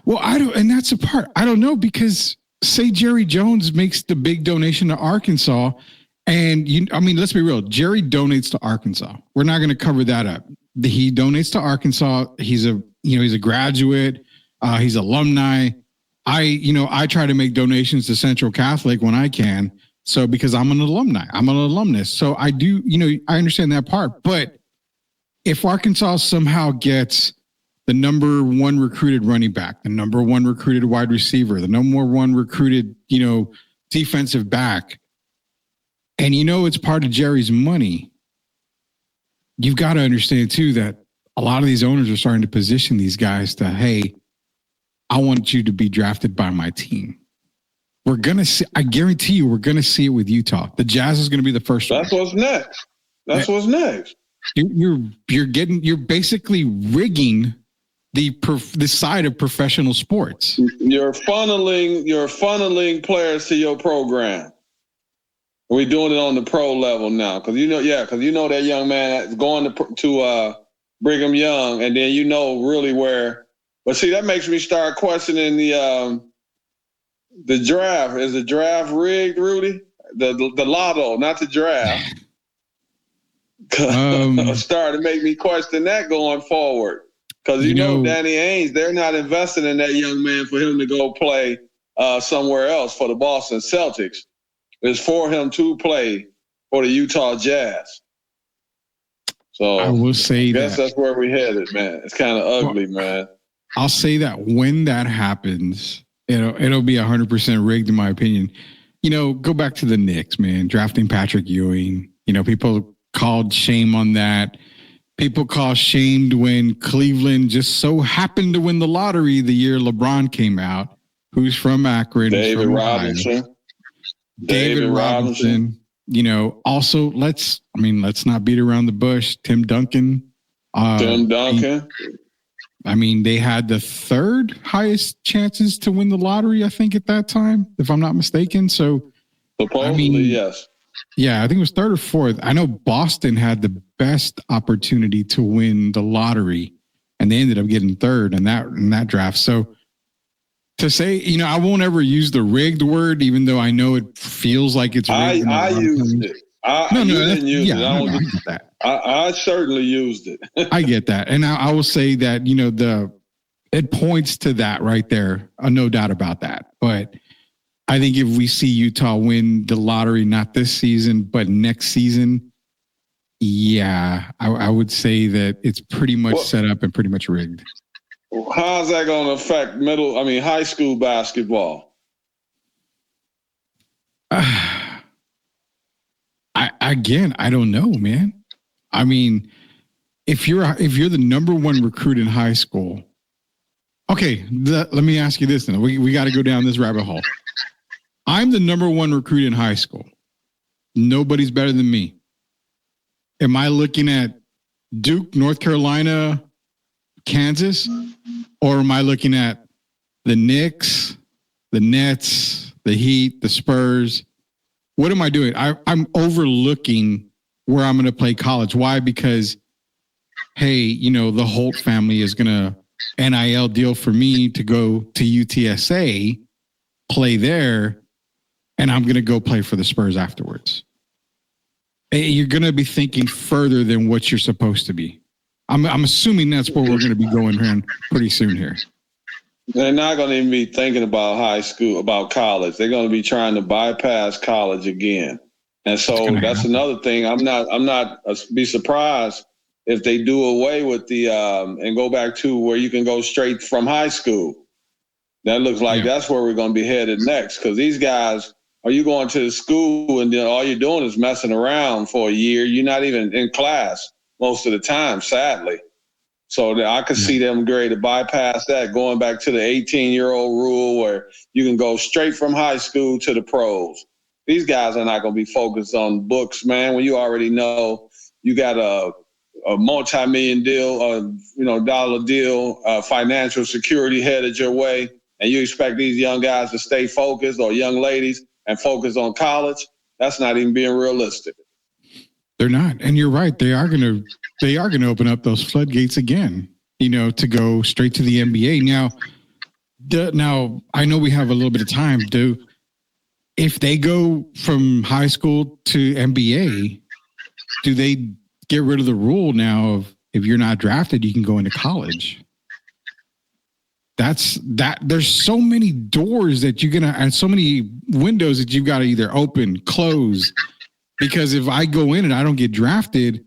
Well, and that's the part. I don't know, because say Jerry Jones makes the big donation to Arkansas, and let's be real. Jerry donates to Arkansas. We're not going to cover that up. He donates to Arkansas. He's a graduate. He's alumni. I try to make donations to Central Catholic when I can. So because I'm an alumni, I'm an alumnus. So I do, I understand that part. But if Arkansas somehow gets the number one recruited running back, the number one recruited wide receiver, the number one recruited, defensive back, and it's part of Jerry's money, you've got to understand too that a lot of these owners are starting to position these guys to, hey, I want you to be drafted by my team. We're going to see, I guarantee you, we're going to see it with Utah. The Jazz is going to be the first one. That's what's next. What's next. You're basically rigging the side of professional sports. You're funneling players to your program. We're doing it on the pro level now. Cause that young man that's going to Brigham Young, and then really where, but see, that makes me start questioning the draft. Is the draft rigged, Rudy? The lotto, not the draft. Starting to make me question that going forward. Because Danny Ainge, they're not investing in that young man for him to go play somewhere else for the Boston Celtics. It's for him to play for the Utah Jazz. So I will say I guess that's where we headed, man. It's kind of ugly, man. I'll say that when that happens, it'll be 100% rigged, in my opinion. Go back to the Knicks, man, drafting Patrick Ewing. People called shame on that. People call shamed when Cleveland just so happened to win the lottery the year LeBron came out, who's from Akron. David Robinson. Also let's not beat around the bush. Tim Duncan. They had the third highest chances to win the lottery, I think, at that time, if I'm not mistaken. So supposedly, yes. Yeah, I think it was third or fourth. I know Boston had the best opportunity to win the lottery, and they ended up getting third in that draft. So to say, I won't ever use the rigged word, even though I know it feels like it's rigged. I used it. You didn't use it. I get that. I certainly used it. I get that. And I will say that, it points to that right there. No doubt about that. But I think if we see Utah win the lottery, not this season, but next season, yeah, I would say that it's pretty much set up and pretty much rigged. How's that going to affect high school basketball? I don't know, man. If you're the number one recruit in high school, okay, let me ask you this then. We got to go down this rabbit hole. I'm the number one recruit in high school. Nobody's better than me. Am I looking at Duke, North Carolina, Kansas, or am I looking at the Knicks, the Nets, the Heat, the Spurs? What am I doing? I'm overlooking where I'm going to play college. Why? Because, hey, the Holt family is going to NIL deal for me to go to UTSA, play there, and I'm going to go play for the Spurs afterwards. You're going to be thinking further than what you're supposed to be. I'm assuming that's where we're going to be going around pretty soon here. They're not going to even be thinking about high school, about college. They're going to be trying to bypass college again. And so that's another thing. I'm not be surprised if they do away with the and go back to where you can go straight from high school. That looks like that's where we're going to be headed next, because these guys, are you going to school and then all you're doing is messing around for a year? You're not even in class most of the time, sadly. So I could see them ready to bypass that, going back to the 18-year-old rule where you can go straight from high school to the pros. These guys are not going to be focused on books, man, when you already know you got a multi-million deal, dollar deal, financial security headed your way, and you expect these young guys to stay focused, or young ladies, and focus on college. That's not even being realistic. They're not. And you're right. They are going to open up those floodgates again, to go straight to the NBA. Now I know we have a little bit of time. If they go from high school to NBA, do they get rid of the rule now of if you're not drafted, you can go into college? There's so many doors that and so many windows that you've got to either open, close, because if I go in and I don't get drafted,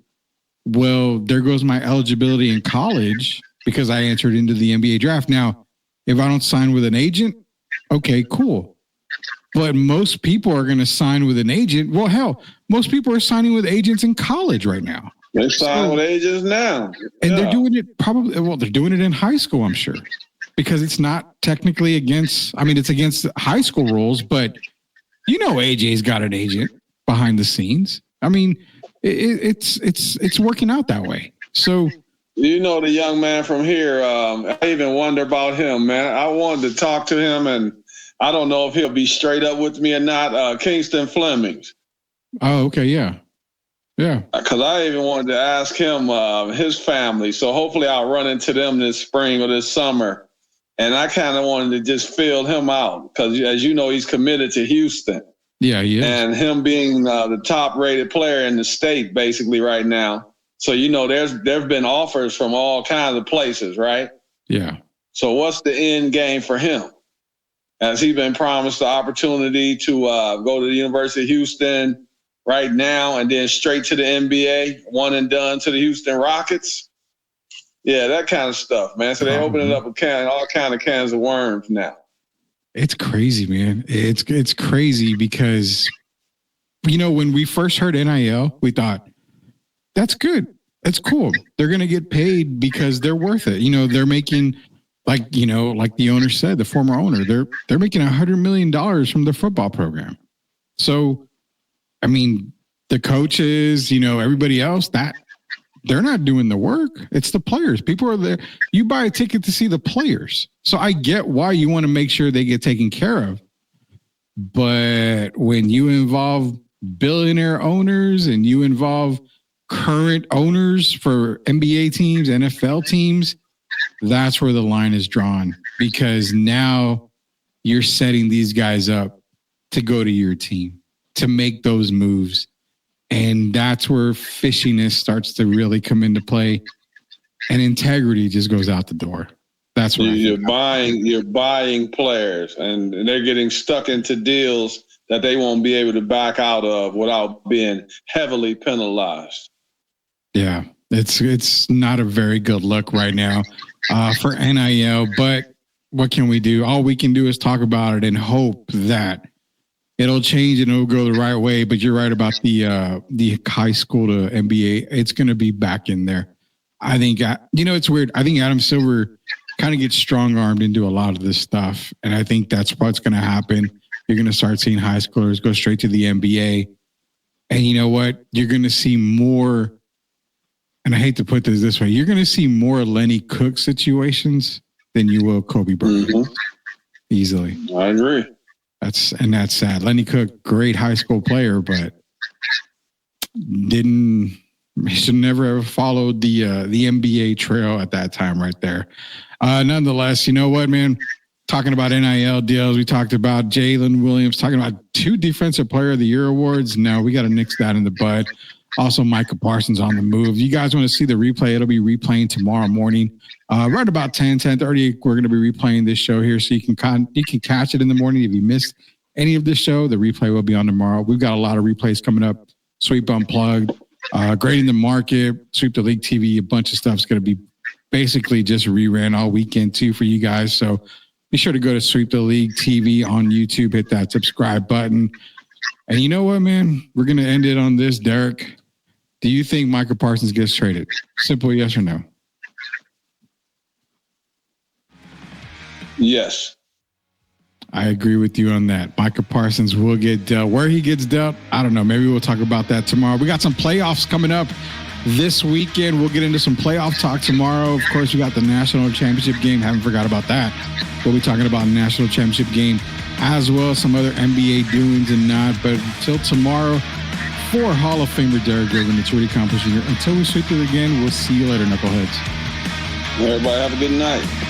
well, there goes my eligibility in college because I entered into the NBA draft. Now, if I don't sign with an agent, okay, cool. But most people are going to sign with an agent. Well, hell, most people are signing with agents in college right now. They sign with agents now. And they're doing it they're doing it in high school, I'm sure, because it's not technically it's against high school rules, but AJ's got an agent behind the scenes. It's working out that way. So, the young man from here, I even wonder about him, man. I wanted to talk to him, and I don't know if he'll be straight up with me or not. Kingston Flemings. Oh, okay. Yeah. Yeah. Because I even wanted to ask him his family. So hopefully I'll run into them this spring or this summer. And I kind of wanted to just fill him out because, as you know, he's committed to Houston. Yeah, he is. And him being the top-rated player in the state, basically, right now. So, there've been offers from all kinds of places, right? Yeah. So what's the end game for him? Has he been promised the opportunity to go to the University of Houston right now and then straight to the NBA, one and done to the Houston Rockets? Yeah, that kind of stuff, man. So they're opening up all kind of cans of worms now. It's crazy, man. It's crazy because, when we first heard NIL, we thought, that's good. It's cool. They're going to get paid because they're worth it. They're making, like the owner said, the former owner, they're making $100 million from the football program. So, the coaches, everybody else, they're not doing the work. It's the players. People are there. You buy a ticket to see the players. So I get why you want to make sure they get taken care of. But when you involve billionaire owners and you involve current owners for NBA teams, NFL teams, that's where the line is drawn, because now you're setting these guys up to go to your team, to make those moves. And that's where fishiness starts to really come into play, and integrity just goes out the door. That's what you're buying players, and they're getting stuck into deals that they won't be able to back out of without being heavily penalized. Yeah, it's not a very good look right now for NIL, but what can we do? All we can do is talk about it and hope that it'll change and it'll go the right way. But you're right about the high school to NBA. It's going to be back in there. I think, it's weird. I think Adam Silver kind of gets strong-armed into a lot of this stuff. And I think that's what's going to happen. You're going to start seeing high schoolers go straight to the NBA. And you know what? You're going to see more, and I hate to put this way, you're going to see more Lenny Cook situations than you will Kobe Bryant. Mm-hmm. Easily. I agree. That's sad. Lenny Cook, great high school player, but he should never have followed the NBA trail at that time right there. Nonetheless, you know what, man? Talking about NIL deals, we talked about Jalen Williams, talking about 2 Defensive Player of the Year awards. Now we got to nix that in the bud. Also, Micah Parsons on the move. You guys want to see the replay? It'll be replaying tomorrow morning. Right about 10:30. We're going to be replaying this show here, so you can catch it in the morning. If you missed any of this show, the replay will be on tomorrow. We've got a lot of replays coming up. Sweep Unplugged, Grading the Market, Sweep the League TV. A bunch of stuff's going to be basically just reran all weekend too for you guys. So be sure to go to Sweep the League TV on YouTube. Hit that subscribe button. And you know what, man? We're going to end it on this, Derek. Do you think Micah Parsons gets traded? Simple yes or no? Yes. I agree with you on that. Micah Parsons will get dealt. Where he gets dealt, I don't know. Maybe we'll talk about that tomorrow. We got some playoffs coming up this weekend. We'll get into some playoff talk tomorrow. Of course, we got the national championship game. Haven't forgot about that. We'll be talking about national championship game as well as some other NBA doings and not. But until tomorrow, for Hall of Famer Derek Gervin, it's Rudy Campos Jr. Until we sweep it again, we'll see you later, knuckleheads. Everybody have a good night.